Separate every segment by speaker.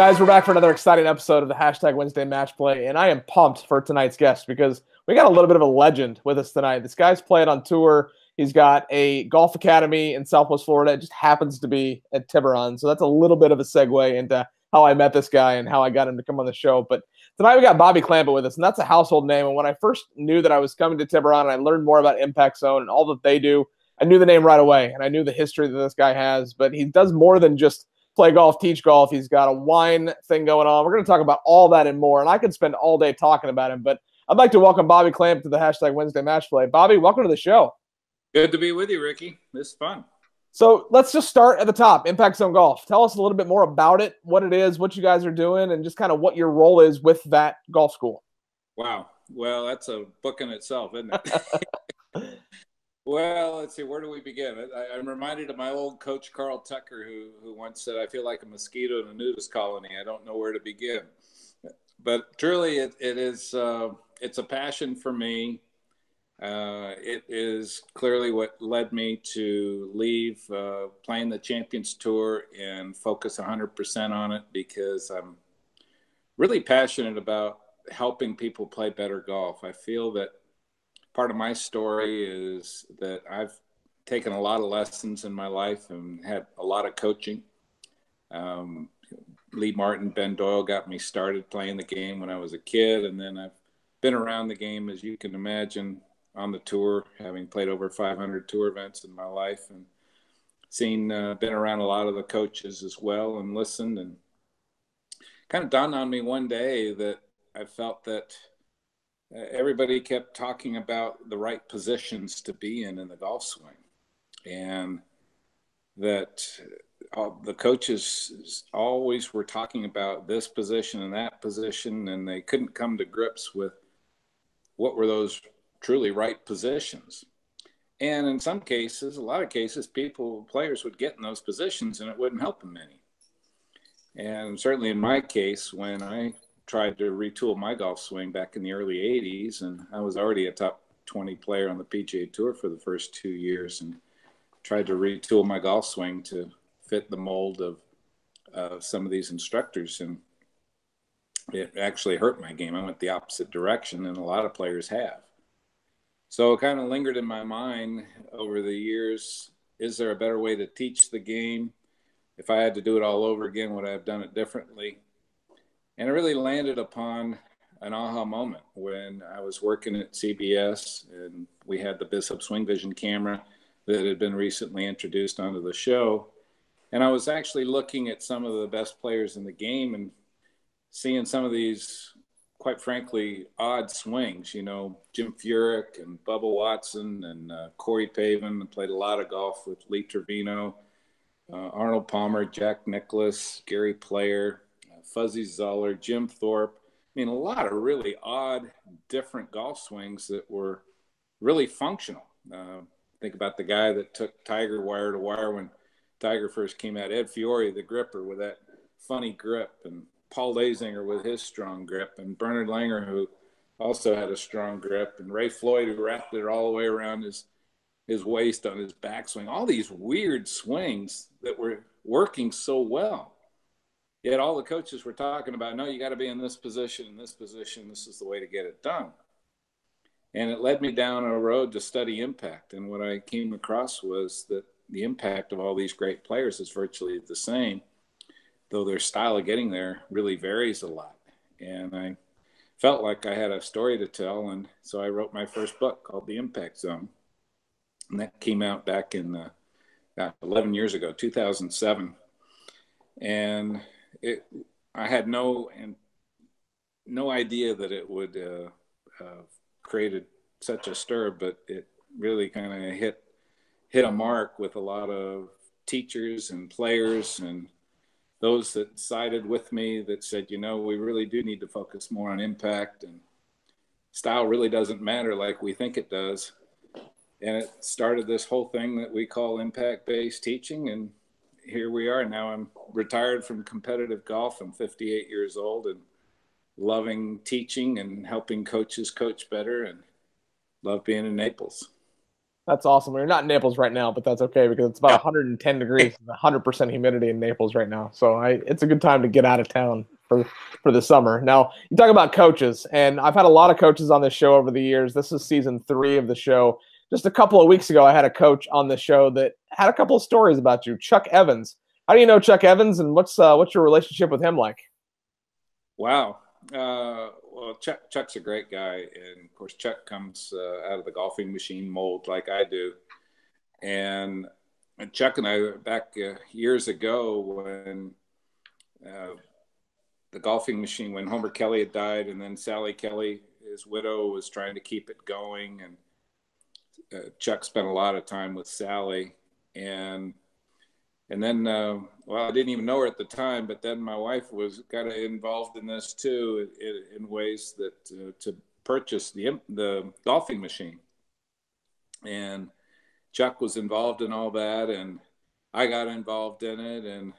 Speaker 1: guys? We're back for another exciting episode of the Hashtag Wednesday Match Play, and I am pumped for tonight's guest because we got a little bit of a legend with us tonight. This guy's played on tour. He's got a golf academy in Southwest Florida. It just happens to be at Tiburón, so that's a little bit of a segue into how I met this guy and how I got him to come on the show. But tonight we got Bobby Clampett with us, and that's a household name. And when I first knew that I was coming to Tiburón and I learned more about Impact Zone and all that they do, I knew the name right away, and I knew the history that this guy has. But he does more than just play golf, teach golf. He's got a wine thing going on. We're going to talk about all that and more, and I could spend all day talking about him, but I'd like to welcome Bobby Clampett to the Hashtag Wednesday Match Play. Bobby, welcome to the show.
Speaker 2: Good to be with you, Ricky. This is fun.
Speaker 1: So let's just start at the top, Impact Zone Golf. Tell us a little bit more about it, what it is, what you guys are doing, and just kind of what your role is with that golf school.
Speaker 2: Wow. Well, that's a book in itself, isn't it? Well, let's see, where do we begin? I'm reminded of my old coach, Carl Tucker, who once said, I feel like a mosquito in a nudist colony. I don't know where to begin. But truly, it's a passion for me. It is clearly what led me to leave playing the Champions Tour and focus 100% on it, because I'm really passionate about helping people play better golf. I feel that part of my story is that I've taken a lot of lessons in my life and had a lot of coaching. Lee Martin, Ben Doyle got me started playing the game when I was a kid, and then I've been around the game, as you can imagine, on the tour, having played over 500 tour events in my life, and been around a lot of the coaches as well, and listened, and kind of dawned on me one day that I felt that everybody kept talking about the right positions to be in the golf swing, and that the coaches always were talking about this position and that position, and they couldn't come to grips with what were those truly right positions. And in some cases, a lot of cases, players would get in those positions and it wouldn't help them any. And certainly in my case, when I tried to retool my golf swing back in the early 80s, and I was already a top 20 player on the PGA Tour for the first 2 years, and tried to retool my golf swing to fit the mold of some of these instructors, and it actually hurt my game. I went the opposite direction, and a lot of players have. So it kind of lingered in my mind over the years, is there a better way to teach the game? If I had to do it all over again, would I have done it differently? And it really landed upon an aha moment when I was working at CBS, and we had the Bishop Swing Vision camera that had been recently introduced onto the show. And I was actually looking at some of the best players in the game and seeing some of these, quite frankly, odd swings. You know, Jim Furyk and Bubba Watson and Corey Pavin. I played a lot of golf with Lee Trevino, Arnold Palmer, Jack Nicklaus, Gary Player, Fuzzy Zoller, Jim Thorpe. I mean, a lot of really odd, different golf swings that were really functional. Think about the guy that took Tiger wire to wire when Tiger first came out, Ed Fiore, the gripper, with that funny grip, and Paul Lazinger with his strong grip, and Bernard Langer, who also had a strong grip, and Ray Floyd, who wrapped it all the way around his waist on his backswing. All these weird swings that were working so well. Yet all the coaches were talking about, no, you got to be in this position, this is the way to get it done. And it led me down a road to study impact. And what I came across was that the impact of all these great players is virtually the same, though their style of getting there really varies a lot. And I felt like I had a story to tell, and so I wrote my first book called The Impact Zone. And that came out back in about 11 years ago, 2007. And I had no idea that it would created such a stir, but it really kind of hit a mark with a lot of teachers and players and those that sided with me that said, you know, we really do need to focus more on impact, and style really doesn't matter like we think it does. And it started this whole thing that we call impact-based teaching, and here we are. Now I'm retired from competitive golf. I'm 58 years old and loving teaching and helping coaches coach better, and love being in Naples.
Speaker 1: That's awesome. We're not in Naples right now, but that's okay because it's about
Speaker 2: Yeah.
Speaker 1: 110 degrees, 100% humidity in Naples right now. So it's a good time to get out of town for the summer. Now, you talk about coaches, and I've had a lot of coaches on this show over the years. This is season 3 of the show. Just a couple of weeks ago, I had a coach on the show that had a couple of stories about you, Chuck Evans. How do you know Chuck Evans, and what's your relationship with him like?
Speaker 2: Wow. Well, Chuck's a great guy, and of course, Chuck comes out of the golfing machine mold like I do. And Chuck and I, back years ago, when uh, the golfing machine, when Homer Kelly had died, and then Sally Kelly, his widow, was trying to keep it going, and Chuck spent a lot of time with Sally, and then well, I didn't even know her at the time, but then my wife was kind of involved in this too, in ways that to purchase the golfing machine, and Chuck was involved in all that, and I got involved in it, and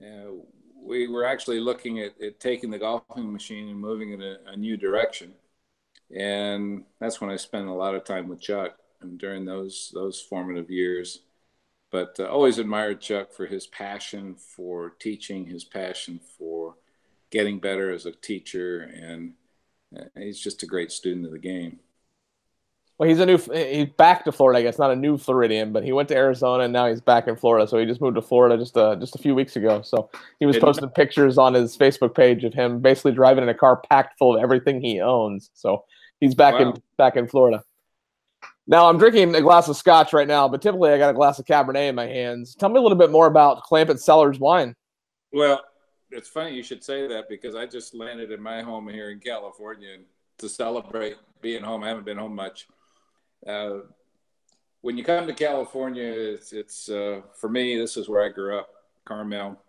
Speaker 2: uh, we were actually looking at taking the golfing machine and moving it a new direction. And that's when I spent a lot of time with Chuck and during those formative years. But always admired Chuck for his passion for teaching, his passion for getting better as a teacher, and he's just a great student of the game.
Speaker 1: Well, he's back to Florida, I guess, not a new Floridian, but he went to Arizona and now he's back in Florida. So he just moved to Florida just a few weeks ago. So he was posting pictures on his Facebook page of him basically driving in a car packed full of everything he owns. So he's back in Florida. Now I'm drinking a glass of scotch right now, but typically I got a glass of Cabernet in my hands. Tell me a little bit more about Clampett Cellars wine.
Speaker 2: Well, it's funny you should say that because I just landed in my home here in California to celebrate being home. I haven't been home much. Uh, when you come to California, it's for me, this is where I grew up, Carmel,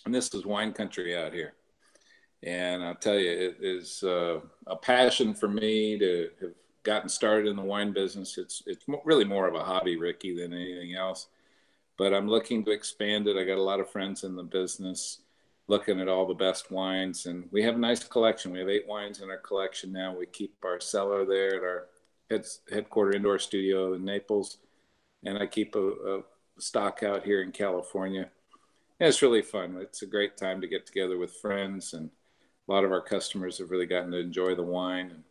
Speaker 2: and this is wine country out here. And I'll tell you, it is a passion for me to have gotten started in the wine business. It's really more of a hobby, Ricky, than anything else. But I'm looking to expand it. I got a lot of friends in the business looking at all the best wines, and we have a nice collection. We have 8 wines in our collection now. We keep our cellar there at our headquarter indoor studio in Naples, and I keep a stock out here in California. And it's really fun. It's a great time to get together with friends, and a lot of our customers have really gotten to enjoy the wine, and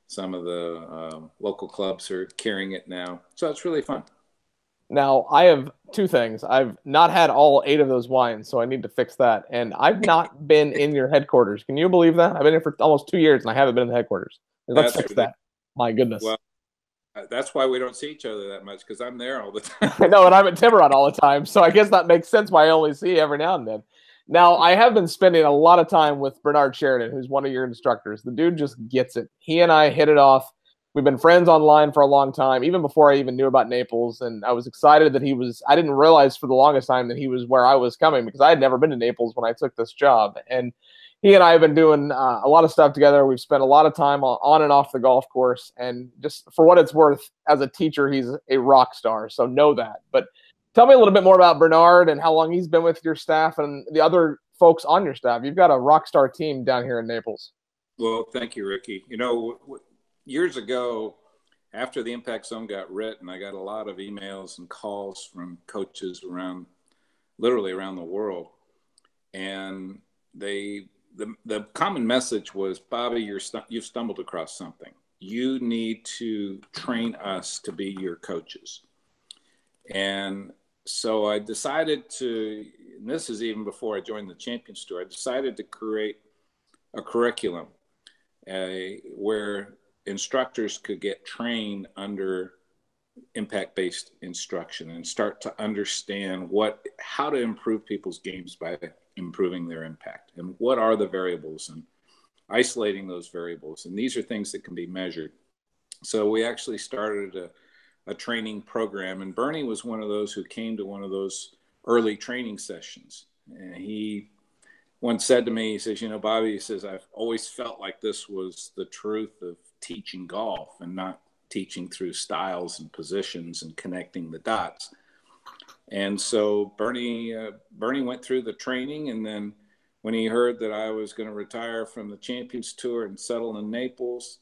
Speaker 2: some of the local clubs are carrying it now. So it's really fun.
Speaker 1: Now, I have 2 things. I've not had all 8 of those wines, so I need to fix that. And I've not been in your headquarters. Can you believe that? I've been here for almost 2 years, and I haven't been in the headquarters. Let's
Speaker 2: That's
Speaker 1: fix
Speaker 2: ridiculous.
Speaker 1: that. My goodness.
Speaker 2: Well, that's why we don't see each other that much, because I'm there all the
Speaker 1: I
Speaker 2: time.
Speaker 1: know, and I'm at Tiburón all the time, so I guess that makes sense why I only see you every now and then. Now, I have been spending a lot of time with Bernard Sheridan, who's one of your instructors. The dude just gets it. He and I hit it off. We've been friends online for a long time, even before I even knew about Naples. And I was excited that I didn't realize for the longest time that he was where I was coming because I had never been to Naples when I took this job. And he and I have been doing a lot of stuff together. We've spent a lot of time on and off the golf course. And just for what it's worth, as a teacher, he's a rock star. So know that. But tell me a little bit more about Bernard and how long he's been with your staff and the other folks on your staff. You've got a rock star team down here in Naples.
Speaker 2: Well, thank you, Ricky. You know, years ago, after the impact zone got written, I got a lot of emails and calls from coaches literally around the world. And the common message was, Bobby, you've stumbled across something. You need to train us to be your coaches. And so I decided to, and this is even before I joined the Champions Tour, I decided to create a curriculum where instructors could get trained under impact-based instruction and start to understand how to improve people's games by improving their impact, and what are the variables, and isolating those variables. And these are things that can be measured. So we actually started a training program, and Bernie was one of those who came to one of those early training sessions. And he once said to me, he says, Bobby, he says, I've always felt like this was the truth of teaching golf and not teaching through styles and positions and connecting the dots. And so Bernie went through the training, and then when he heard that I was going to retire from the Champions Tour and settle in Naples,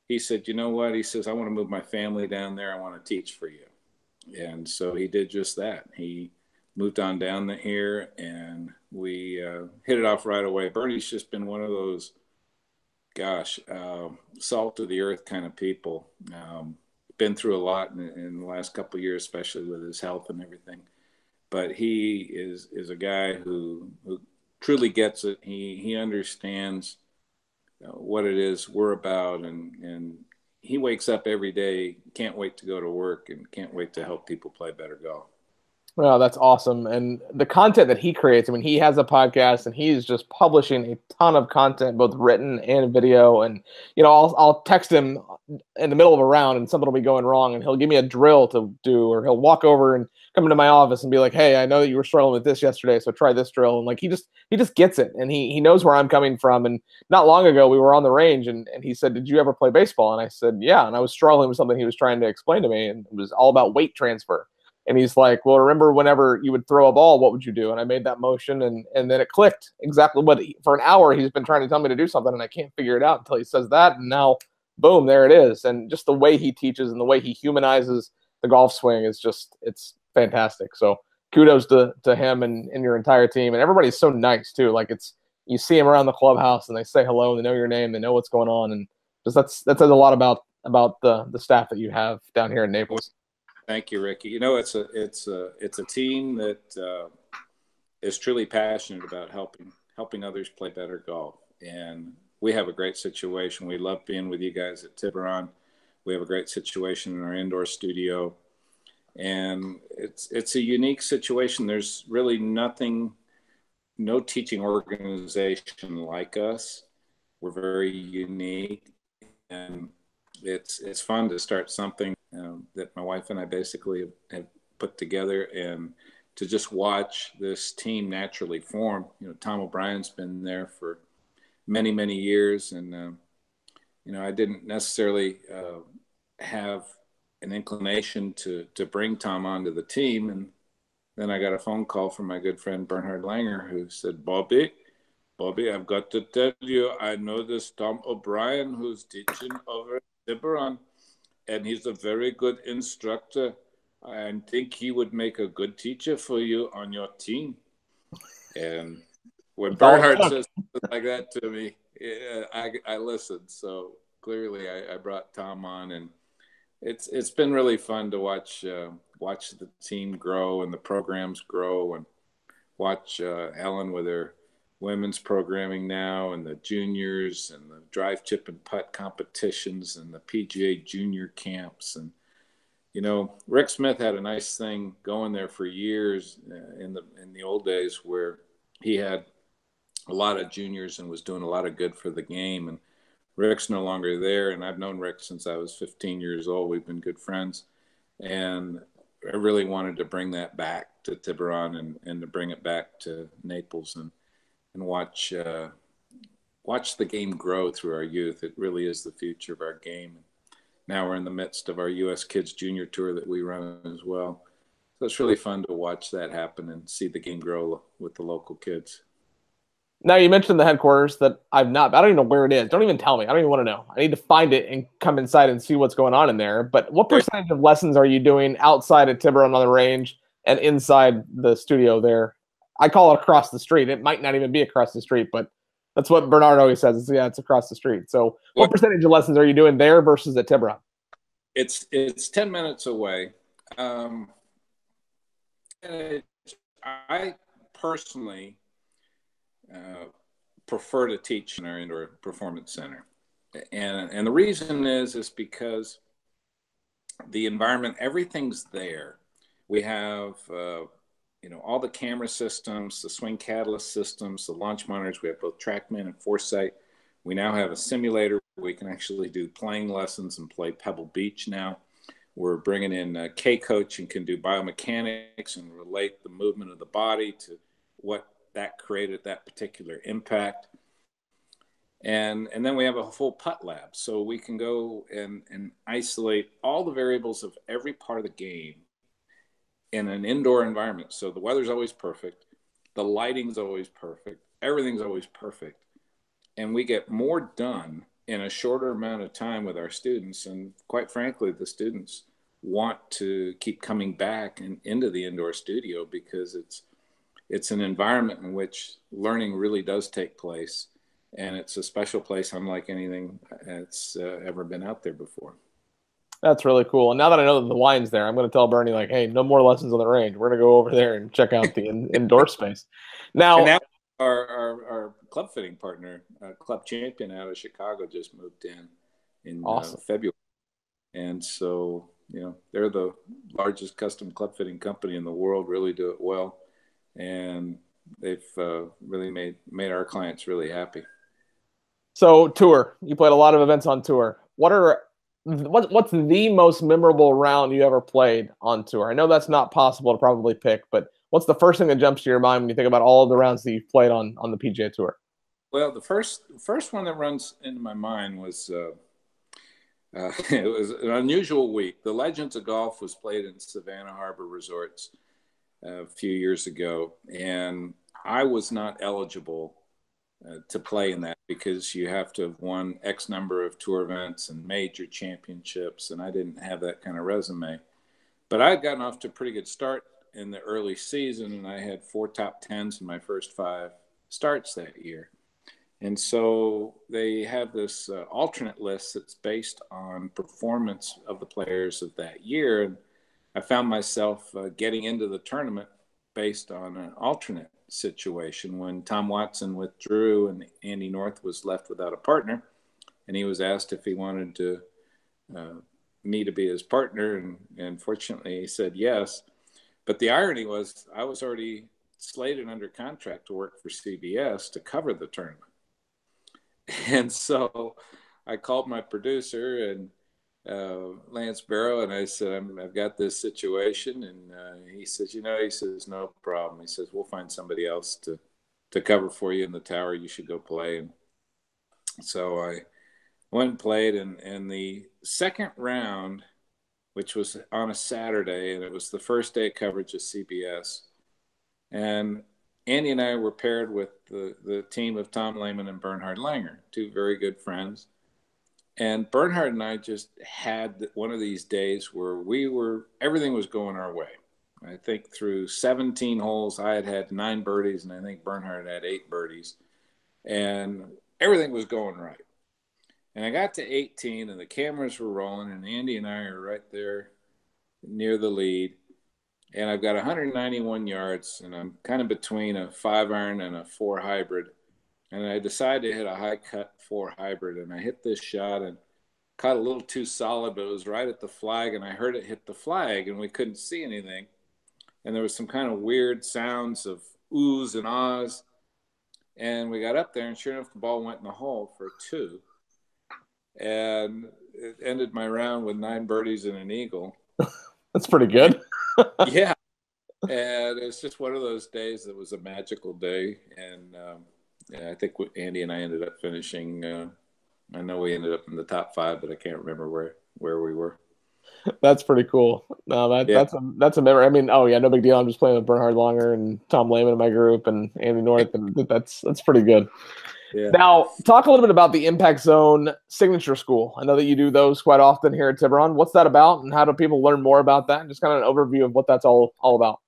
Speaker 2: he said, you know what? He says, I want to move my family down there. I want to teach for you. And so he did just that. He moved on down here, and we hit it off right away. Bernie's just been one of those, salt of the earth kind of people. Been through a lot in the last couple of years, especially with his health and everything. But he is a guy who truly gets it. He understands what it is we're about, and he wakes up every day, can't wait to go to work, and can't wait to help people play better golf.
Speaker 1: Well, that's awesome. And the content that he creates, I mean, he has a podcast and he's just publishing a ton of content, both written and video. And, I'll text him in the middle of a round and something will be going wrong and he'll give me a drill to do, or he'll walk over and come into my office and be like, hey, I know that you were struggling with this yesterday, so try this drill. And like, he just gets it. And he knows where I'm coming from. And not long ago we were on the range and he said, did you ever play baseball? And I said, yeah. And I was struggling with something he was trying to explain to me. And it was all about weight transfer. And he's like, well, remember whenever you would throw a ball, what would you do? And I made that motion, and then it clicked exactly for an hour he's been trying to tell me to do something, and I can't figure it out until he says that. And now, boom, there it is. And just the way he teaches and the way he humanizes the golf swing is it's fantastic. So kudos to him and your entire team. And everybody's so nice, too. Like, you see him around the clubhouse, and they say hello, and they know your name, they know what's going on. And just that says a lot about the staff that you have down here in Naples.
Speaker 2: Thank you, Ricky. It's a team that is truly passionate about helping others play better golf, and we have a great situation. We love being with you guys at Tiburón. We have a great situation in our indoor studio, and it's a unique situation. There's really no teaching organization like us. We're very unique, and it's fun to start something that my wife and I basically have put together, and to just watch this team naturally form. Tom O'Brien's been there for many, many years, and I didn't necessarily have an inclination to bring Tom onto the team, and then I got a phone call from my good friend Bernhard Langer, who said, Bobby, I've got to tell you, I know this Tom O'Brien who's teaching over at Tiburón, and he's a very good instructor. I think he would make a good teacher for you on your team. And when Bernhard says something like that to me, I listened. So clearly I brought Tom on, and it's been really fun to watch the team grow and the programs grow, and watch Ellen with her women's programming now, and the juniors, and the drive, chip, and putt competitions, and the PGA junior camps. And Rick Smith had a nice thing going there for years in the old days, where he had a lot of juniors and was doing a lot of good for the game. And Rick's no longer there, and I've known Rick since I was 15 years old. We've been good friends, and I really wanted to bring that back to Tiburón and to bring it back to Naples and watch the game grow through our youth. It really is the future of our game. Now we're in the midst of our U.S. Kids Junior Tour that we run as well. So it's really fun to watch that happen and see the game grow with the local kids.
Speaker 1: Now, you mentioned the headquarters that I don't even know where it is. Don't even tell me. I don't even want to know. I need to find it and come inside and see what's going on in there. But what percentage of lessons are you doing outside of Tiburón on the range and inside the studio there? I call it across the street. It might not even be across the street, but that's what Bernard always says. It's across the street. So what percentage of lessons are you doing there versus at Tiburón?
Speaker 2: It's 10 minutes away. I personally prefer to teach in our indoor performance center. And the reason is because the environment, everything's there. We have all the camera systems, the swing catalyst systems, the launch monitors. We have both TrackMan and Foresight. We now have a simulator where we can actually do playing lessons and play Pebble Beach now. We're bringing in K-Coach and can do biomechanics and relate the movement of the body to what that created that particular impact. And then we have a full putt lab. So we can go and isolate all the variables of every part of the game in an indoor environment. So the weather's always perfect. The lighting's always perfect. Everything's always perfect. And we get more done in a shorter amount of time with our students. And quite frankly, the students want to keep coming back and into the indoor studio because it's an environment in which learning really does take place. And it's a special place unlike anything that's ever been out there before.
Speaker 1: That's really cool. And now that I know that the wine's there, I'm going to tell Bernie, like, hey, no more lessons on the range. We're going to go over there and check out the indoor space.
Speaker 2: And
Speaker 1: Now,
Speaker 2: now our club fitting partner, Club Champion out of Chicago, just moved in
Speaker 1: awesome.
Speaker 2: February. And so, they're the largest custom club fitting company in the world, really do it well. And they've really made our clients really happy.
Speaker 1: So tour, you played a lot of events on tour. What's the most memorable round you ever played on tour? I know that's not possible to probably pick, but what's the first thing that jumps to your mind when you think about all of the rounds that you've played on the PGA Tour?
Speaker 2: Well, the first one that runs into my mind was it was an unusual week. The Legends of Golf was played in Savannah Harbor Resorts a few years ago, and I was not eligible to play in that because you have to have won X number of tour events and major championships, and I didn't have that kind of resume. But I had gotten off to a pretty good start in the early season, and I had 4 top tens in my first 5 starts that year. And so they have this alternate list that's based on performance of the players of that year. And I found myself getting into the tournament based on an alternate situation when Tom Watson withdrew and Andy North was left without a partner. And he was asked if he wanted me to be his partner. And fortunately, he said yes. But the irony was I was already slated under contract to work for CBS to cover the tournament. And so I called my producer and Lance Barrow, and I said, I've got this situation. And he says, no problem. He says, we'll find somebody else to cover for you in the tower. You should go play. And so I went and played. And the second round, which was on a Saturday, and it was the first day of coverage of CBS. And Andy and I were paired with the team of Tom Lehman and Bernhard Langer, 2 very good friends. And Bernhard and I just had one of these days where everything was going our way. I think through 17 holes, I had 9 birdies, and I think Bernhard had 8 birdies. And everything was going right. And I got to 18, and the cameras were rolling, and Andy and I are right there near the lead. And I've got 191 yards, and I'm kind of between a 5-iron and a 4 hybrid. And I decided to hit a high cut 4 hybrid, and I hit this shot and caught a little too solid, but it was right at the flag, and I heard it hit the flag, and we couldn't see anything. And there was some kind of weird sounds of oohs and ahs. And we got up there, and sure enough, the ball went in the hole for 2. And it ended my round with 9 birdies and an eagle.
Speaker 1: That's pretty good.
Speaker 2: Yeah. And it's just one of those days that was a magical day. And I think Andy and I ended up finishing. I know we ended up in the top 5, but I can't remember where we were.
Speaker 1: That's pretty cool. No, that's a memory. I mean, oh yeah, no big deal. I'm just playing with Bernhard Langer and Tom Lehman in my group and Andy North, and that's pretty good.
Speaker 2: Yeah.
Speaker 1: Now, talk a little bit about the Impact Zone Signature School. I know that you do those quite often here at Tiburón. What's that about, and how do people learn more about that? And just kind of an overview of what that's all about.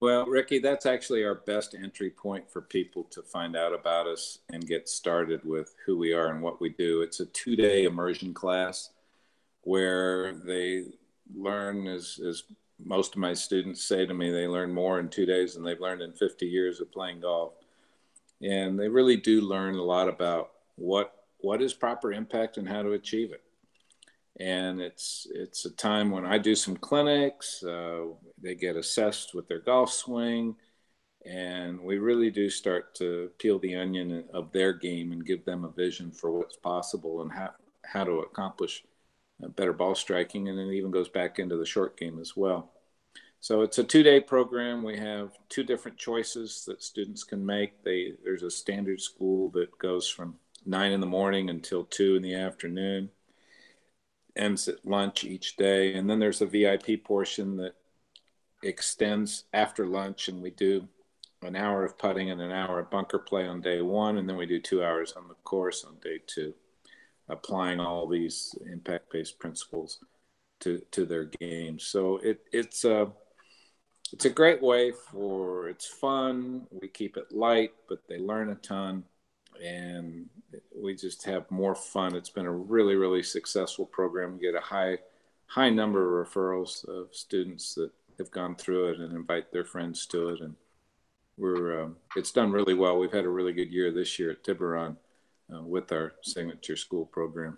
Speaker 2: Well, Ricky, that's actually our best entry point for people to find out about us and get started with who we are and what we do. It's a 2-day immersion class where they learn, as most of my students say to me, they learn more in 2 days than they've learned in 50 years of playing golf. And they really do learn a lot about what is proper impact and how to achieve it. And it's a time when I do some clinics, they get assessed with their golf swing, and we really do start to peel the onion of their game and give them a vision for what's possible and how to accomplish better ball striking. And it even goes back into the short game as well. So it's a 2-day program. We have 2 different choices that students can make. There's a standard school that goes from 9 in the morning until 2 in the afternoon, ends at lunch each day. And then there's a VIP portion that extends after lunch, and we do an hour of putting and an hour of bunker play on day 1, and then we do 2 hours on the course on day 2. applying all these impact-based principles to their games. So it's a great way it's fun. We keep it light, but they learn a ton, and we just have more fun. It's been a really, really successful program. We get a high number of referrals of students that have gone through it and invite their friends to it. And it's done really well. We've had a really good year this year at Tiburón with our signature school program.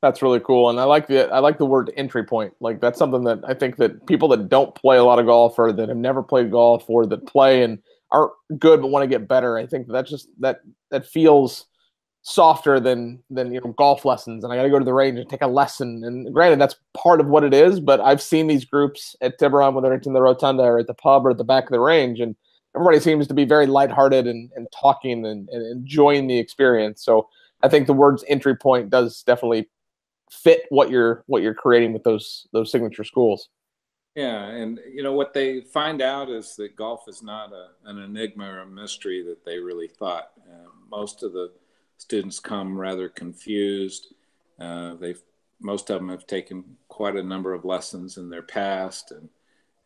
Speaker 1: That's really cool, and I like the word entry point. Like, that's something that I think that people that don't play a lot of golf, or that have never played golf, or that play and aren't good but want to get better, I think that feels softer than golf lessons. And I got to go to the range and take a lesson. And granted, that's part of what it is. But I've seen these groups at Tiburón, whether it's in the rotunda or at the pub or at the back of the range, and everybody seems to be very lighthearted and talking and enjoying the experience. So I think the words entry point does definitely fit what you're creating with those signature schools.
Speaker 2: Yeah, and what they find out is that golf is not an enigma or a mystery that they really thought. Most of the students come rather confused. Most of them have taken quite a number of lessons in their past, and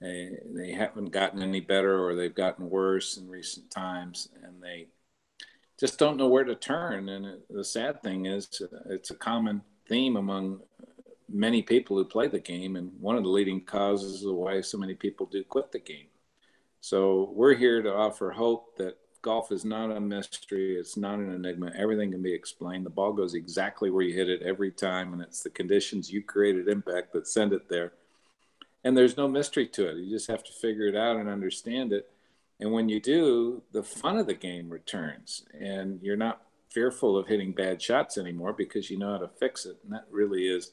Speaker 2: they haven't gotten any better, or they've gotten worse in recent times, and they just don't know where to turn. And the sad thing is, it's a common theme among many people who play the game, and one of the leading causes of why so many people do quit the game. So we're here to offer hope that golf is not a mystery. It's not an enigma. Everything can be explained. The ball goes exactly where you hit it every time, and it's the conditions you created impact that send it there. And there's no mystery to it. You just have to figure it out and understand it. And when you do, the fun of the game returns, and you're not fearful of hitting bad shots anymore because you know how to fix it. And that really is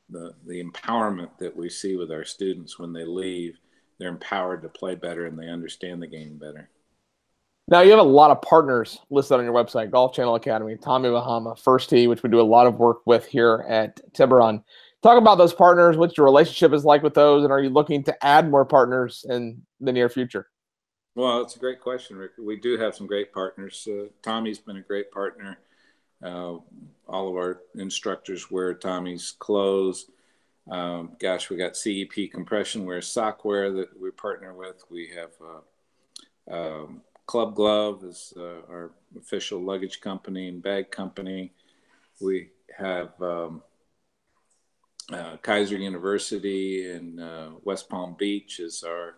Speaker 2: the empowerment that we see with our students when they leave. They're empowered to play better, and they understand the game better.
Speaker 1: Now, you have a lot of partners listed on your website: Golf Channel Academy, Tommy Bahama, First Tee, which we do a lot of work with here at Tiburón. Talk about those partners, what your relationship is like with those, and are you looking to add more partners in the near future?
Speaker 2: Well, it's a great question, Rick. We do have some great partners. Tommy's been a great partner. All of our instructors wear Tommy's clothes. We got CEP compression wear sock wear that we partner with. We have Club Glove is our official luggage company and bag company. We have Kaiser University in West Palm Beach is our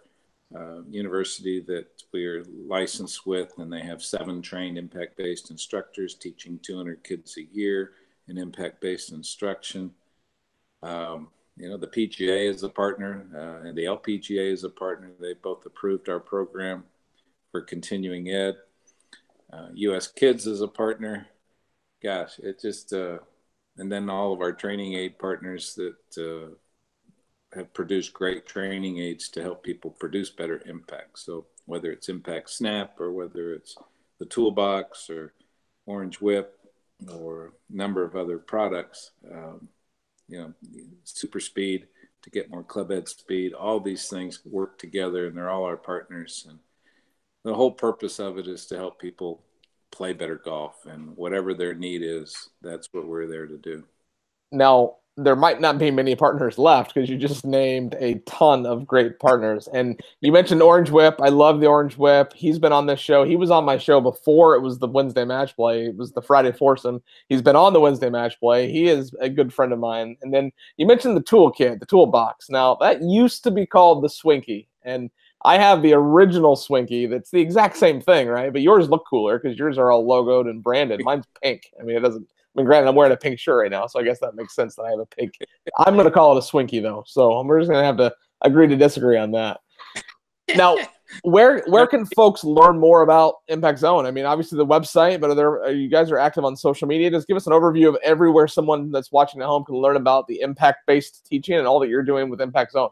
Speaker 2: university that we're licensed with, and they have 7 trained impact-based instructors teaching 200 kids a year in impact-based instruction. The PGA is a partner, and the LPGA is a partner. They both approved our program for continuing ed. US Kids is a partner. Gosh, it just, and then all of our training aid partners that have produced great training aids to help people produce better impact. So whether it's Impact Snap, or whether it's the Toolbox, or Orange Whip, or a number of other products, Super Speed to get more club head speed, all these things work together, and they're all our partners. And the whole purpose of it is to help people play better golf, and whatever their need is, that's what we're there to do.
Speaker 1: Now, there might not be many partners left because you just named a ton of great partners. And you mentioned Orange Whip. I love the Orange Whip. He's been on this show. He was on my show before it was the Wednesday match play. It was the Friday foursome. He's been on the Wednesday match play. He is a good friend of mine. And then you mentioned the toolkit, the toolbox. Now, that used to be called the Swinky. And I have the original Swinky that's the exact same thing, right? But yours look cooler because yours are all logoed and branded. Mine's pink. I mean, it doesn't. I mean, granted, I'm wearing a pink shirt right now, so I guess that makes sense that I have a pink. I'm going to call it a Swinky, though. So we're just going to have to agree to disagree on that. Now, where can folks learn more about Impact Zone? I mean, obviously the website, but you guys are active on social media. Just give us an overview of everywhere someone that's watching at home can learn about the impact-based teaching and all that you're doing with Impact Zone.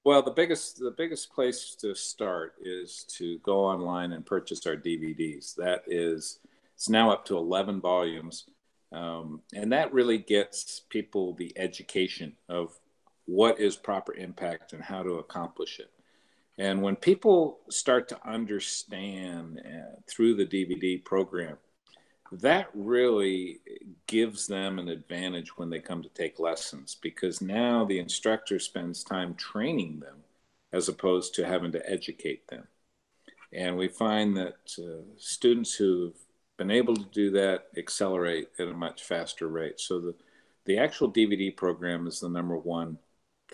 Speaker 2: Well, the biggest place to start is to go online and purchase our DVDs. It's now up to 11 volumes. And that really gets people the education of what is proper impact and how to accomplish it. And when people start to understand through the DVD program that really gives them an advantage when they come to take lessons, because now the instructor spends time training them as opposed to having to educate them. And we find that students who've been able to do that accelerate at a much faster rate. So the actual DVD program is the number one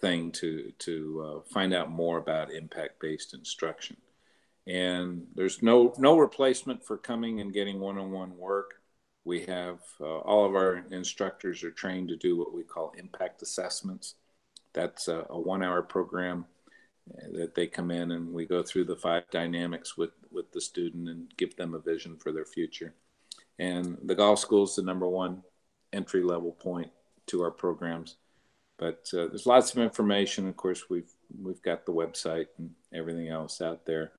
Speaker 2: thing to find out more about impact-based instruction. And there's no replacement for coming and getting one-on-one work. We have all of our instructors are trained to do what we call impact assessments. That's a 1-hour program that they come in, and we go through the 5 dynamics with the student and give them a vision for their future. And the golf school is the number one entry level point to our programs. But there's lots of information. Of course, we've got the website and everything else out there,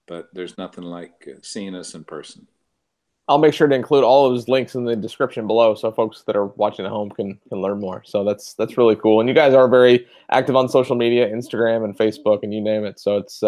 Speaker 2: but there's nothing like seeing us in person.
Speaker 1: I'll make sure to include all of those links in the description below, so folks that are watching at home can learn more. So that's really cool. And you guys are very active on social media, Instagram and Facebook, and you name it. So it's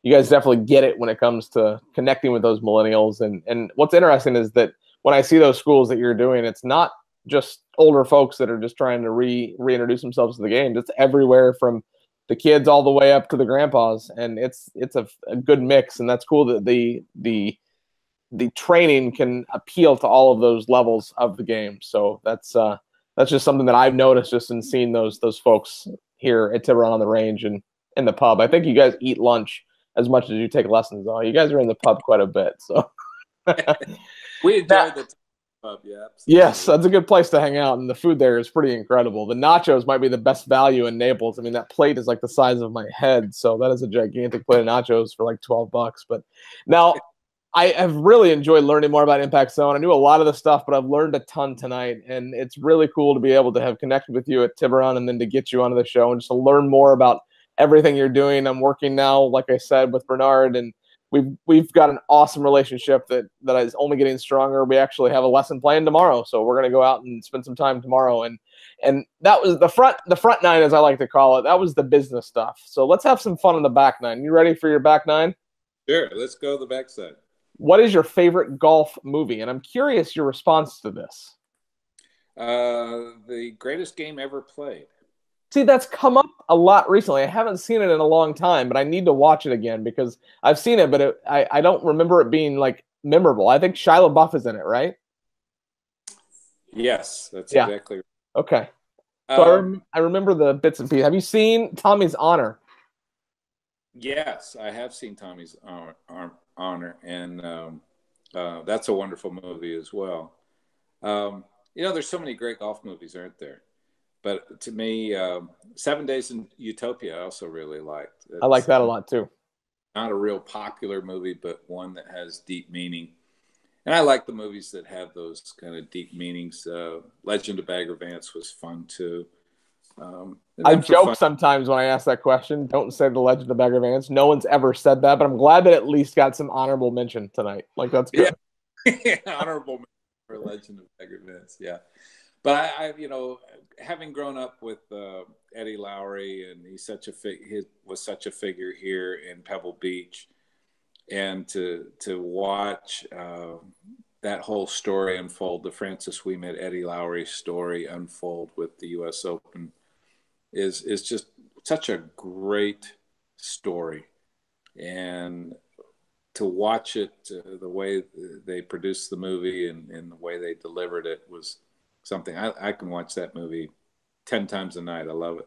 Speaker 1: you guys definitely get it when it comes to connecting with those millennials. And what's interesting is that when I see those schools that you're doing, it's not just older folks that are just trying to reintroduce themselves to the game. It's everywhere from the kids all the way up to the grandpas, and it's a good mix. And that's cool that the training can appeal to all of those levels of the game. So that's just something that I've noticed just in seeing those folks here at Tiburón on the range and in the pub. I think you guys eat lunch as much as you take lessons. Oh, you guys are in the pub quite a bit. So
Speaker 2: we enjoy the pub, yeah. Absolutely.
Speaker 1: Yes, that's a good place to hang out, and the food there is pretty incredible. The nachos might be the best value in Naples. I mean, that plate is like the size of my head, so that is a gigantic plate of nachos for like $12. But now, I have really enjoyed learning more about Impact Zone. I knew a lot of the stuff, but I've learned a ton tonight, and it's really cool to be able to have connected with you at Tiburón and then to get you onto the show and just to learn more about everything you're doing. I'm working now, like I said, with Bernard, and we've got an awesome relationship that is only getting stronger. We actually have a lesson planned tomorrow, so we're going to go out and spend some time tomorrow. And that was the front nine, as I like to call it. That was the business stuff. So let's have some fun on the back nine. You ready for your back nine?
Speaker 2: Sure, let's go to the backside.
Speaker 1: What is your favorite golf movie? And I'm curious your response to this.
Speaker 2: The greatest game ever played.
Speaker 1: See, that's come up a lot recently. I haven't seen it in a long time, but I need to watch it again because I've seen it, but I don't remember it being like memorable. I think Shia LaBeouf is in it, right?
Speaker 2: Yes, that's exactly right.
Speaker 1: Okay. So I remember the bits and pieces. Have you seen Tommy's Honor?
Speaker 2: Yes, I have seen Tommy's Honor, and that's a wonderful movie as well. There's so many great golf movies, aren't there? But to me, 7 Days in Utopia I also really liked.
Speaker 1: I like that a lot too.
Speaker 2: Not a real popular movie, but one that has deep meaning. And I like the movies that have those kind of deep meanings. Legend of Bagger Vance was fun too.
Speaker 1: I joke sometimes when I ask that question. Don't say the Legend of Bagger Vance. No one's ever said that, but I'm glad that at least got some honorable mention tonight. Like, that's good.
Speaker 2: Yeah. Honorable mention for Legend of Bagger Vance. Yeah. But I having grown up with Eddie Lowry, and he was such a figure here in Pebble Beach, and to watch that whole story unfold, the Francis Ouimet Eddie Lowry story unfold with the U.S. Open, is just such a great story. And to watch it, the way they produced the movie and the way they delivered it was something. I can watch that movie 10 times a night. I love it.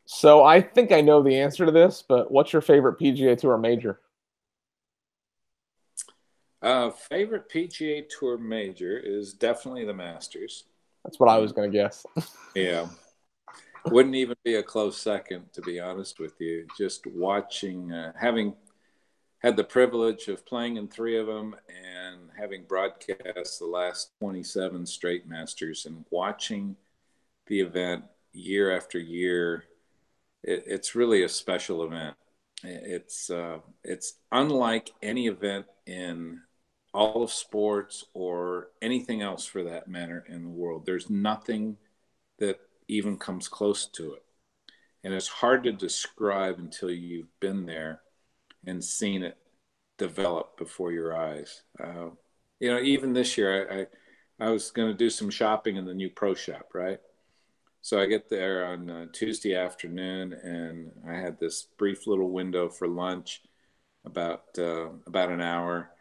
Speaker 1: So I think I know the answer to this, but what's your favorite PGA Tour major?
Speaker 2: Favorite PGA Tour major is definitely the Masters.
Speaker 1: That's what I was going to guess.
Speaker 2: Yeah. Wouldn't even be a close second, to be honest with you. Just watching, having had the privilege of playing in 3 of them and having broadcast the last 27 straight Masters and watching the event year after year, it's really a special event. It's unlike any event in all of sports or anything else for that matter in the world. There's nothing that even comes close to it. And it's hard to describe until you've been there and seen it develop before your eyes. Even this year, I was going to do some shopping in the new pro shop, right? So I get there on Tuesday afternoon, and I had this brief little window for lunch, about an hour,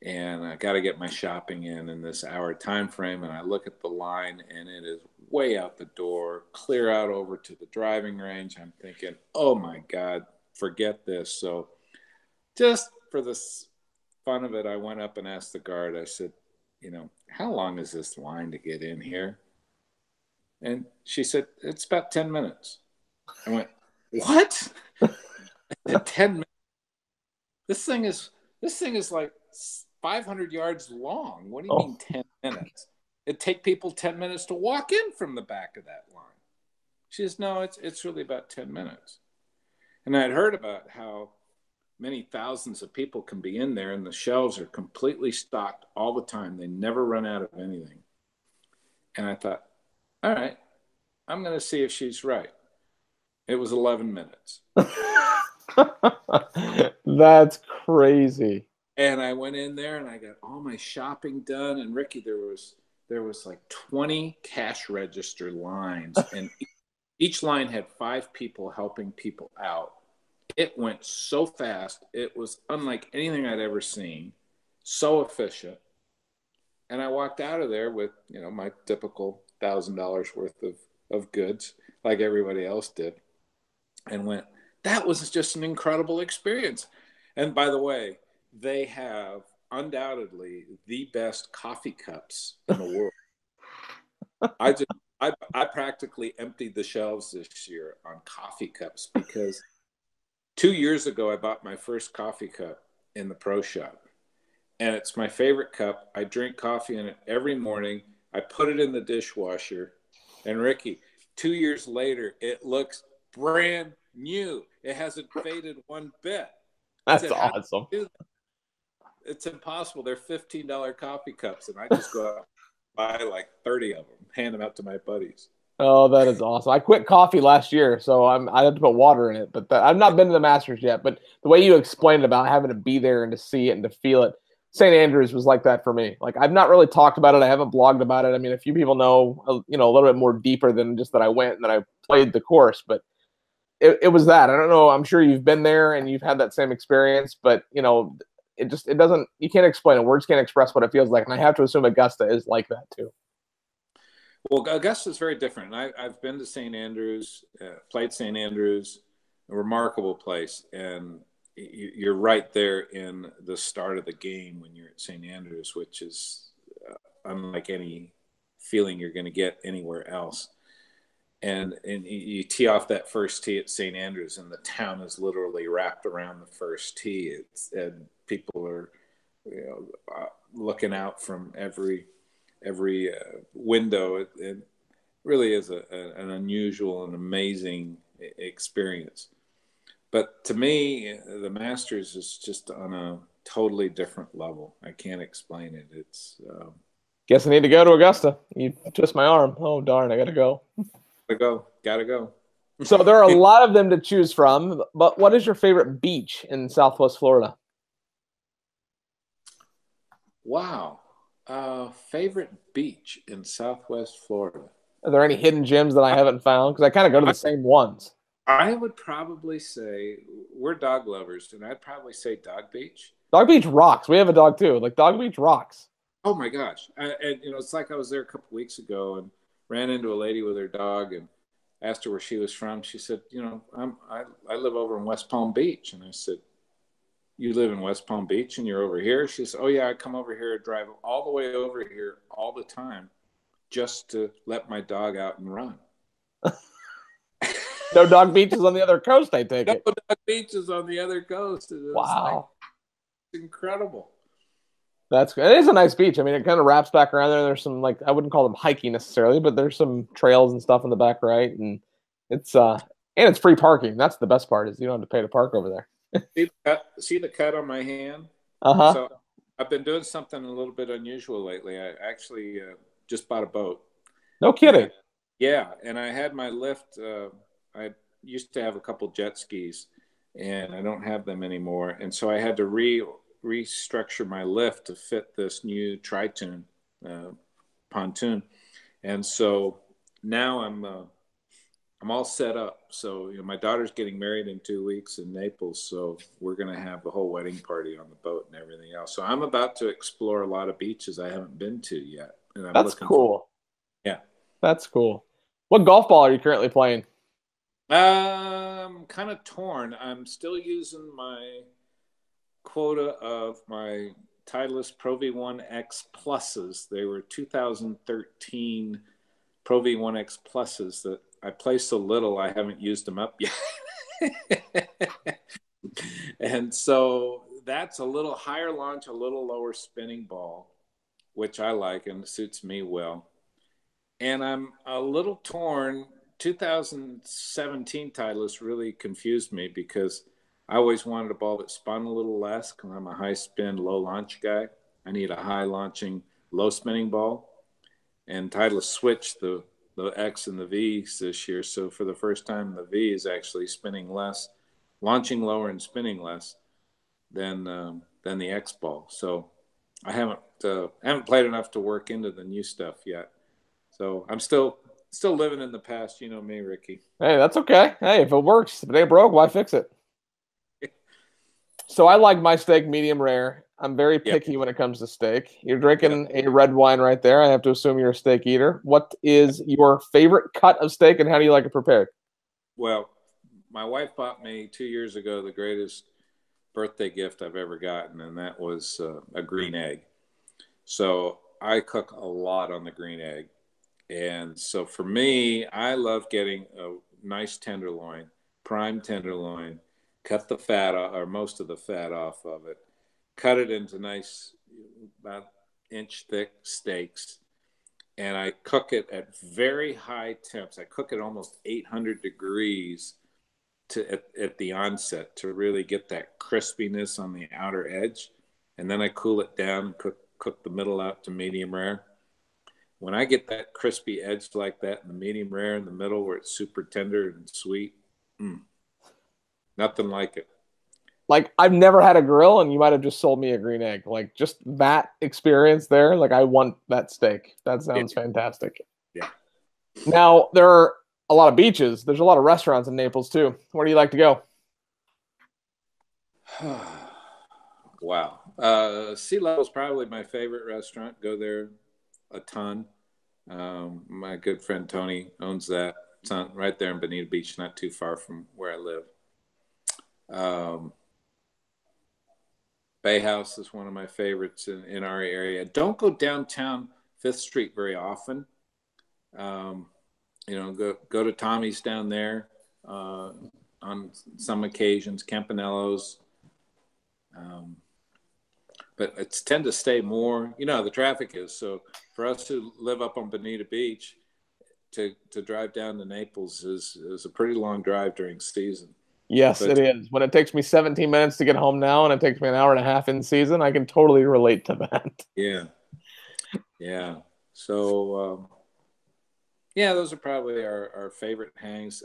Speaker 2: and I got to get my shopping in this hour time frame. And I look at the line, and it is way out the door, clear out over to the driving range. I'm thinking, oh my God, forget this. So just for the fun of it, I went up and asked the guard. I said, how long is this line to get in here? And she said, it's about 10 minutes. I went, what? 10 minutes? This thing is like 500 yards long. What do you mean 10 minutes? It'd take people 10 minutes to walk in from the back of that line. She says, no, it's really about 10 minutes. And I'd heard about how many thousands of people can be in there, and the shelves are completely stocked all the time. They never run out of anything. And I thought, all right, I'm going to see if she's right. It was 11 minutes.
Speaker 1: That's crazy.
Speaker 2: And I went in there and I got all my shopping done. And Ricky, there was like 20 cash register lines, and each line had 5 people helping people out. It went so fast. It was unlike anything I'd ever seen. So efficient. And I walked out of there with, my typical $1,000 worth of goods, like everybody else did, and went, that was just an incredible experience. And by the way, they have undoubtedly the best coffee cups in the world. I practically emptied the shelves this year on coffee cups, because 2 years ago, I bought my first coffee cup in the pro shop, and it's my favorite cup. I drink coffee in it every morning. I put it in the dishwasher, and Ricky, 2 years later, it looks brand new. It hasn't faded one bit.
Speaker 1: That's awesome.
Speaker 2: It's impossible. They're $15 coffee cups, and I just go out and buy like 30 of them, hand them out to my buddies.
Speaker 1: Oh, that is awesome. I quit coffee last year, so I had to put water in it. But I've not been to the Masters yet. But the way you explained about having to be there and to see it and to feel it, St. Andrews was like that for me. Like, I've not really talked about it. I haven't blogged about it. I mean, a few people know, a little bit more deeper than just that I went and that I played the course. But it was that. I don't know. I'm sure you've been there and you've had that same experience. But, it doesn't, you can't explain it. Words can't express what it feels like. And I have to assume Augusta is like that too.
Speaker 2: Well, Augusta is very different. I've been to St. Andrews, played St. Andrews, a remarkable place. And you're right there in the start of the game when you're at St. Andrews, which is unlike any feeling you're going to get anywhere else. And you tee off that first tee at St. Andrews, and the town is literally wrapped around the first tee. And people are, looking out from every window. It really is an unusual and amazing experience. But to me, the Masters is just on a totally different level. I can't explain it. It's
Speaker 1: guess I need to go to Augusta. You twist my arm. Oh, darn, I got to go.
Speaker 2: Gotta go.
Speaker 1: So there are a lot of them to choose from, but what is your favorite beach in Southwest Florida?
Speaker 2: Wow. Favorite beach in Southwest Florida?
Speaker 1: Are there any hidden gems that I haven't found? Because I kind of go to the same ones.
Speaker 2: I would probably say we're dog lovers, and I'd probably say Dog Beach.
Speaker 1: Dog Beach rocks. We have a dog too. Like, Dog Beach rocks.
Speaker 2: Oh my gosh! And it's like I was there a couple weeks ago and ran into a lady with her dog and asked her where she was from. She said, I live over in West Palm Beach, and I said, you live in West Palm Beach and you're over here? She said, oh yeah, I come over here, drive all the way over here all the time just to let my dog out and run.
Speaker 1: No dog beaches on the other coast, I take it.
Speaker 2: No dog beaches on the other coast.
Speaker 1: Wow.
Speaker 2: It's incredible.
Speaker 1: It is a nice beach. I mean, it kind of wraps back around there. There's some, like, I wouldn't call them hiking necessarily, but there's some trails and stuff in the back, right? And it's free parking. That's the best part, is you don't have to pay to park over there.
Speaker 2: See the cut on my hand?
Speaker 1: Uh-huh.
Speaker 2: So I've been doing something a little bit unusual lately. I actually just bought a boat.
Speaker 1: No kidding.
Speaker 2: And I had my lift. I used to have a couple jet skis, and I don't have them anymore. And so I had to restructure my lift to fit this new tri-tune pontoon. And so now I'm all set up. So, my daughter's getting married in 2 weeks in Naples. So we're going to have the whole wedding party on the boat and everything else. So I'm about to explore a lot of beaches I haven't been to yet. And I'm
Speaker 1: That's
Speaker 2: looking
Speaker 1: cool.
Speaker 2: Yeah.
Speaker 1: That's cool. What golf ball are you currently playing?
Speaker 2: Kind of torn. I'm still using my quota of my Titleist Pro V1X Pluses. They were 2013 Pro V1X Pluses that I play so little I haven't used them up yet. And so that's a little higher launch, a little lower spinning ball, which I like and suits me well. And I'm a little torn. 2017 Titleist really confused me because I always wanted a ball that spun a little less because I'm a high spin, low launch guy. I need a high launching, low spinning ball. And Titleist switched the X and the V's this year. So for the first time, the V is actually spinning less, launching lower and spinning less than the X ball. So I haven't played enough to work into the new stuff yet. So I'm still living in the past. You know me, Ricky.
Speaker 1: Hey, that's okay. Hey, if it works, if it ain't broke, why fix it? So I like my steak medium rare. I'm very picky when it comes to steak. You're drinking a red wine right there. I have to assume you're a steak eater. What is your favorite cut of steak, and how do you like it prepared?
Speaker 2: Well, my wife bought me 2 years ago the greatest birthday gift I've ever gotten, and that was a green egg. So I cook a lot on the green egg. And so for me, I love getting a nice tenderloin, prime tenderloin, cut the fat off, or most of the fat off of it, cut it into nice, about inch thick steaks, and I cook it at very high temps. I cook it almost 800 degrees at the onset to really get that crispiness on the outer edge. And then I cool it down, cook the middle out to medium rare. When I get that crispy edge like that in the medium rare in the middle where it's super tender and sweet, nothing like it.
Speaker 1: Like, I've never had a grill, and you might have just sold me a green egg. Like, just that experience there, like, I want that steak. That sounds fantastic.
Speaker 2: Yeah.
Speaker 1: Now, there are a lot of beaches. There's a lot of restaurants in Naples, too. Where do you like to go?
Speaker 2: Wow. Sea Level is probably my favorite restaurant. Go there a ton. My good friend Tony owns that. It's right there in Bonita Beach, not too far from where I live. Bay House is one of my favorites in our area. Don't go downtown Fifth Street very often. Go to Tommy's down there on some occasions, Campanello's. But it's tend to stay more, the traffic is. So for us who live up on Bonita Beach, to drive down to Naples is a pretty long drive during season.
Speaker 1: Yes, it is. When it takes me 17 minutes to get home now and it takes me an hour and a half in season, I can totally relate to that.
Speaker 2: Yeah. Yeah. So, those are probably our favorite hangs.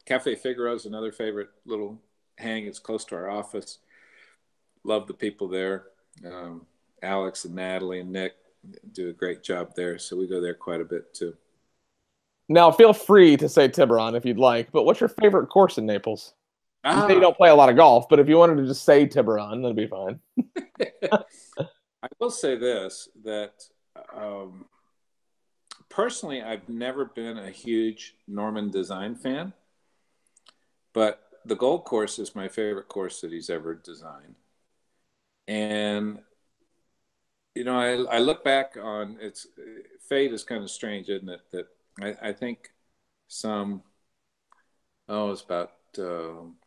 Speaker 2: Cafe Figaro is another favorite little hang. It's close to our office. Love the people there. Alex and Natalie and Nick do a great job there. So we go there quite a bit too.
Speaker 1: Now, feel free to say Tiburón if you'd like, but what's your favorite course in Naples? You say you don't play a lot of golf, but if you wanted to just say Tiburón, that'd be fine.
Speaker 2: I will say this, that personally, I've never been a huge Norman Design fan, but the Gold Course is my favorite course that he's ever designed. And, I look back on fate is kind of strange, isn't it? That I think it's about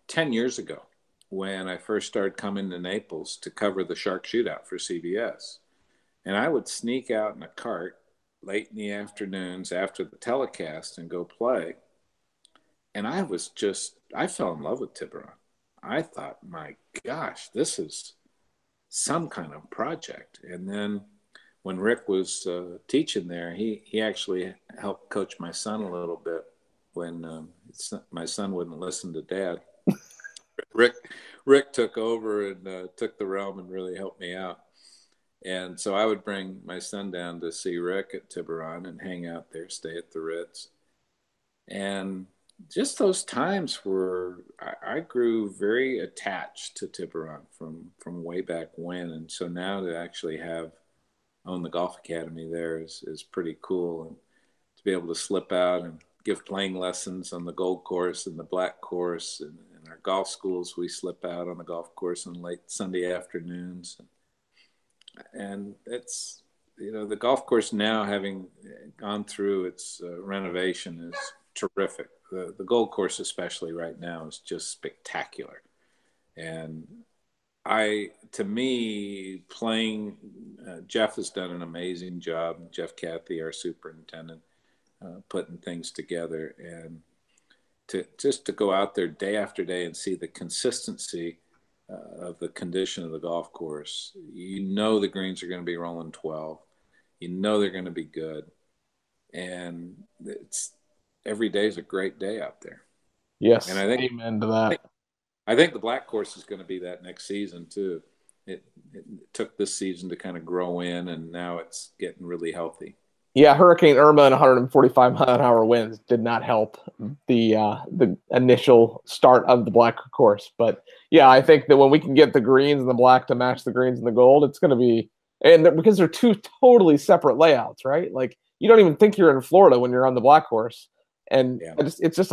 Speaker 2: 10 years ago when I first started coming to Naples to cover the Shark Shootout for CBS. And I would sneak out in a cart late in the afternoons after the telecast and go play. And I fell in love with Tiburón. I thought, my gosh, this is some kind of project. And then when Rick was teaching there, he actually helped coach my son a little bit when my son wouldn't listen to Dad. Rick Rick took over and took the realm and really helped me out. And so I would bring my son down to see Rick at Tiburón and hang out there, stay at the Ritz. And just those times where I grew very attached to Tiburón from way back when. And so now to actually own the golf academy there is pretty cool. And to be able to slip out and give playing lessons on the gold course and the black course. And in our golf schools, we slip out on the golf course on late Sunday afternoons. And it's, the golf course now, having gone through its renovation, is terrific. The gold course, especially right now, is just spectacular. And to me, playing, Jeff has done an amazing job. Jeff Cathy, our superintendent, putting things together, and to go out there day after day and see the consistency of the condition of the golf course. The greens are going to be rolling 12. They're going to be good. And every day is a great day out there.
Speaker 1: Yes.
Speaker 2: And I think,
Speaker 1: amen to that.
Speaker 2: I think the black course is going to be that next season too. It took this season to kind of grow in, and now it's getting really healthy.
Speaker 1: Yeah, Hurricane Irma and 145-mile-an-hour winds did not help the initial start of the black course. But yeah, I think that when we can get the greens and the black to match the greens and the gold, it's going to be, because they're two totally separate layouts, right? Like, you don't even think you're in Florida when you're on the black course, and yeah. It's just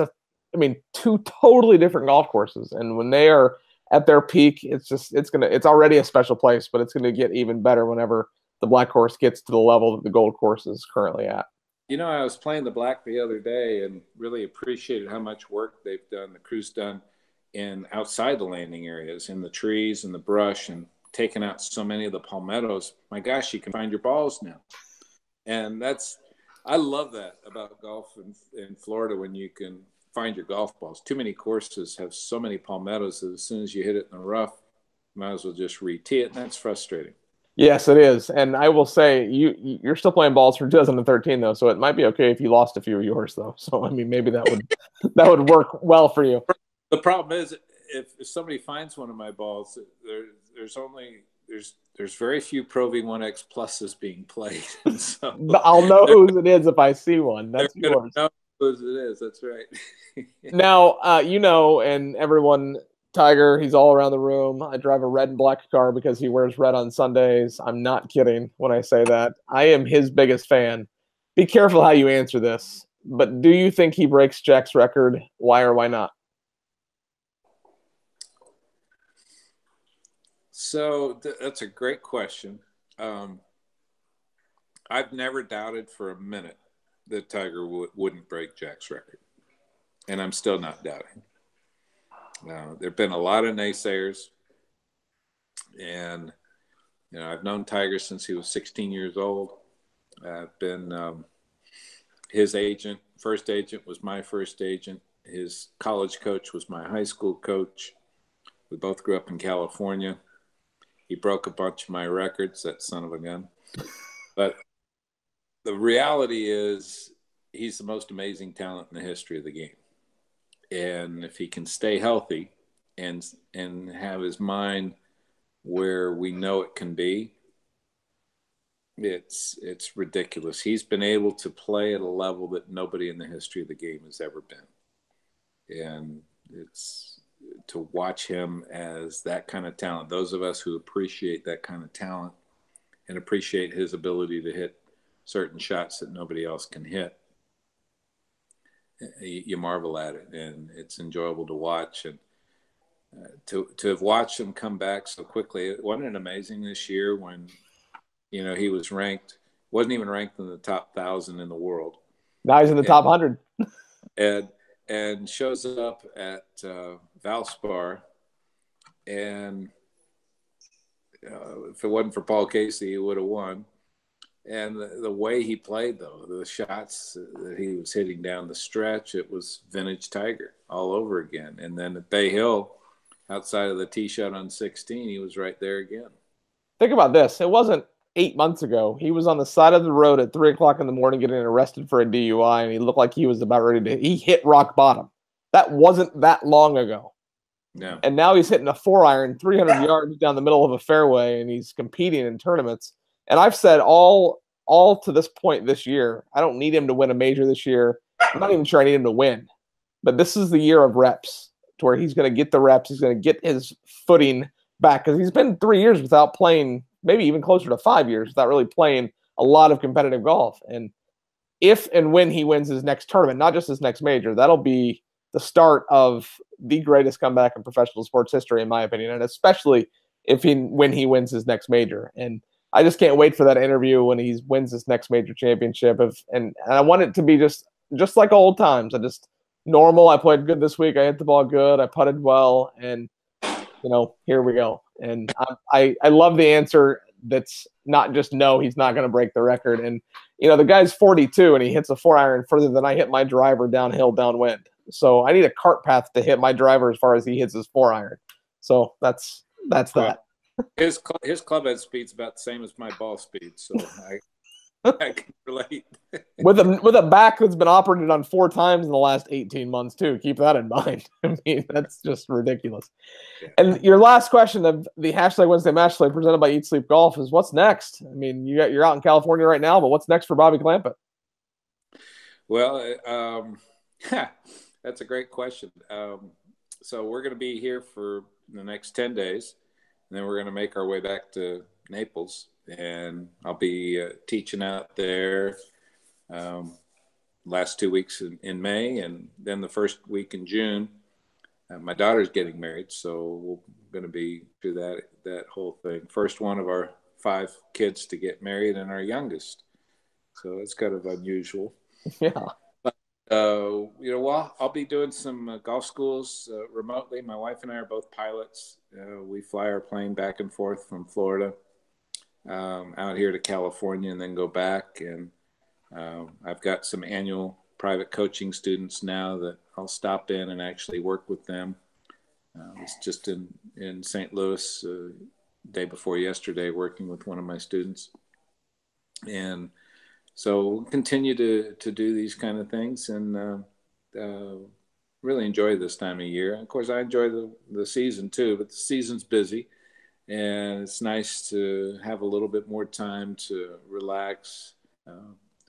Speaker 1: two totally different golf courses. And when they are at their peak, it's already a special place, but it's going to get even better whenever the black course gets to the level that the gold course is currently at.
Speaker 2: I was playing the black the other day and really appreciated how much work the crew's done outside the landing areas, in the trees and the brush, and taking out so many of the palmettos. My gosh, you can find your balls now. And I love that about golf in Florida, when you can find your golf balls. Too many courses have so many palmettos that as soon as you hit it in the rough, you might as well just re-tee it, and that's frustrating.
Speaker 1: Yes, it is. And I will say, you're still playing balls for 2013 though, so it might be okay if you lost a few of yours though. So maybe that would work well for you.
Speaker 2: The problem is, if somebody finds one of my balls, there's very few Pro V1X pluses being played. So
Speaker 1: I'll know whose it is if I see one. That's yours.
Speaker 2: Know whose it is. That's right.
Speaker 1: Now, and everyone, Tiger, he's all around the room. I drive a red and black car because he wears red on Sundays. I'm not kidding when I say that. I am his biggest fan. Be careful how you answer this, but do you think he breaks Jack's record? Why or why not?
Speaker 2: So that's a great question. I've never doubted for a minute that Tiger wouldn't break Jack's record, and I'm still not doubting. There have been a lot of naysayers, and I've known Tiger since he was 16 years old. I've been his agent. First agent was my first agent. His college coach was my high school coach. We both grew up in California. He broke a bunch of my records, that son of a gun. But the reality is, he's the most amazing talent in the history of the game. And if he can stay healthy and have his mind where we know it can be, it's ridiculous. He's been able to play at a level that nobody in the history of the game has ever been. And it's to watch him as that kind of talent. Those of us who appreciate that kind of talent and appreciate his ability to hit certain shots that nobody else can hit, you marvel at it, and it's enjoyable to watch. And to have watched him come back so quickly, wasn't it amazing this year when he wasn't even ranked in the top 1,000 in the world.
Speaker 1: Now he's in the top 100,
Speaker 2: and shows up at Valspar, and if it wasn't for Paul Casey, he would have won. And the way he played, though, the shots that he was hitting down the stretch, it was vintage Tiger all over again. And then at Bay Hill, outside of the tee shot on 16, he was right there again.
Speaker 1: Think about this. It wasn't 8 months ago. He was on the side of the road at 3 o'clock in the morning getting arrested for a DUI, and he looked like he was about ready to – he hit rock bottom. That wasn't that long ago.
Speaker 2: Yeah.
Speaker 1: And now he's hitting a 4-iron 300 yards down the middle of a fairway, and he's competing in tournaments. And I've said all to this point this year, I don't need him to win a major this year. I'm not even sure I need him to win. But this is the year of reps, to where he's going to get the reps. He's going to get his footing back, because he's been 3 years without playing, maybe even closer to 5 years without really playing a lot of competitive golf. And if and when he wins his next tournament, not just his next major, that'll be the start of the greatest comeback in professional sports history, in my opinion, and especially when he wins his next major. And I just can't wait for that interview when he wins his next major championship. And I want it to be just like old times. Normal. I played good this week. I hit the ball good. I putted well, and here we go. And I love the answer. That's not just no, he's not going to break the record. And the guy's 42 and he hits a 4-iron further than I hit my driver downhill downwind. So I need a cart path to hit my driver as far as he hits his 4-iron. So that's that.
Speaker 2: His clubhead speed's about the same as my ball speed, so I can relate. with
Speaker 1: a back that's been operated on 4 times in the last 18 months too. Keep that in mind. I mean, that's just ridiculous. Yeah. And your last question of the hashtag Wednesday Match Play presented by Eat Sleep Golf is, what's next? I mean, you're out in California right now, but what's next for Bobby Clampett?
Speaker 2: Well, that's a great question. So we're going to be here for the next 10 days, and then we're going to make our way back to Naples, and I'll be teaching out there last 2 weeks in May, and then the first week in June. My daughter's getting married, so we're going to be through that whole thing. First one of our 5 kids to get married, and our youngest. So it's kind of unusual.
Speaker 1: Yeah.
Speaker 2: Well, I'll be doing some golf schools remotely. My wife and I are both pilots. We fly our plane back and forth from Florida out here to California and then go back. And I've got some annual private coaching students now that I'll stop in and actually work with them. I was just in St. Louis day before yesterday working with one of my students. And so we'll continue to do these kind of things and really enjoy this time of year. Of course, I enjoy the season too, but the season's busy, and it's nice to have a little bit more time to relax.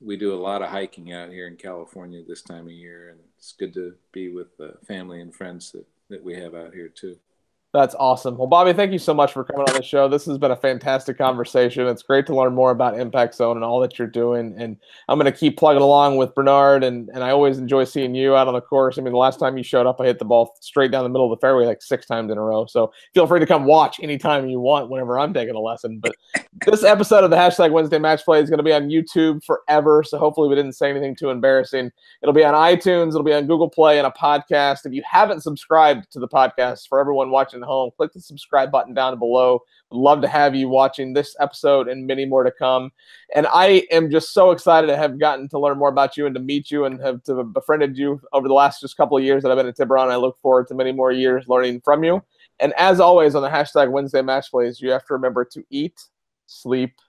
Speaker 2: We do a lot of hiking out here in California this time of year, and it's good to be with the family and friends that we have out here too.
Speaker 1: That's awesome. Well, Bobby, thank you so much for coming on the show. This has been a fantastic conversation. It's great to learn more about Impact Zone and all that you're doing. And I'm going to keep plugging along with Bernard, and I always enjoy seeing you out on the course. I mean, the last time you showed up, I hit the ball straight down the middle of the fairway like 6 times in a row. So feel free to come watch anytime you want whenever I'm taking a lesson. But this episode of the hashtag Wednesday Match Play is going to be on YouTube forever. So hopefully we didn't say anything too embarrassing. It'll be on iTunes. It'll be on Google Play and a podcast. If you haven't subscribed to the podcast, for everyone watching at home, click the subscribe button down below. Would love to have you watching this episode and many more to come. And I am just so excited to have gotten to learn more about you and to meet you and have to have befriended you over the last just couple of years that I've been at Tiburón. I look forward to many more years learning from you. And as always on the hashtag Wednesday Match Plays, you have to remember to eat, sleep,